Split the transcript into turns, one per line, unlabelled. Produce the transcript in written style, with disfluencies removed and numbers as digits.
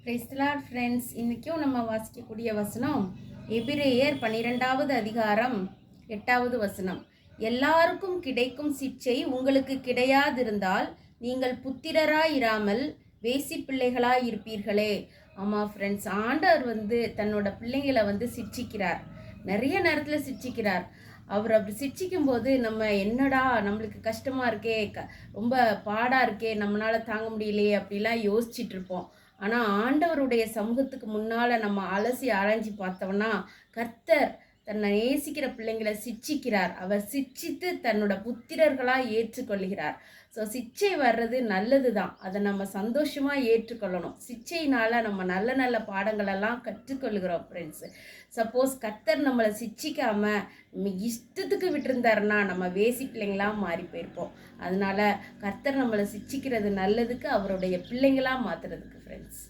Praise the Lord friends. இன்றைக்கும் நம்ம வாசிக்கக்கூடிய வசனம் எபிரேயர் 12வது அதிகாரம் 8வது வசனம். எல்லாருக்கும் கிடைக்கும் சிட்சை உங்களுக்கு கிடையாதிருந்தால் நீங்கள் புத்திரராயிராமல் வேசி பிள்ளைகளாய் இருப்பீர்களே. ஆமாம் ஃப்ரெண்ட்ஸ், ஆண்டவர் தன்னோட பிள்ளைங்களை சிட்சிக்கிறார். நிறைய நேரத்தில் சிட்சிக்கிறார். அவர் அப்படி சிட்சிக்கும் போது நம்ம என்னடா நம்மளுக்கு கஷ்டமாக இருக்கே, ரொம்ப பாடாக இருக்கே, நம்மளால் தாங்க முடியலையே அப்படிலாம் யோசிச்சுட்டு இருப்போம். ஆனால் ஆண்டவருடைய சமூகத்துக்கு முன்னால் நம்ம அலசி ஆராய்ச்சி பார்த்தோம்னா கர்த்தர் தன்னை நேசிக்கிற பிள்ளைங்களை சிட்சிக்கிறார். அவர் சிட்சித்து தன்னோட புத்திரர்களாக ஏற்றுக்கொள்கிறார். ஸோ சிட்சை வர்றது நல்லது தான், அதை நம்ம சந்தோஷமாக ஏற்றுக்கொள்ளணும். சிட்சையினால் நம்ம நல்ல நல்ல பாடங்களெல்லாம் கற்றுக்கொள்கிறோம் ஃப்ரெண்ட்ஸு. சப்போஸ் கர்த்தர் நம்மளை சிட்சிக்காமல் நம்ம இஷ்டத்துக்கு விட்டுருந்தாருன்னா நம்ம வேசி பிள்ளைங்களாக மாறி போயிருப்போம். அதனால் கர்த்தர் நம்மளை சிட்சிக்கிறது நல்லதுக்கு, அவருடைய பிள்ளைங்களாக மாற்றுறதுக்கு ஃப்ரெண்ட்ஸ்.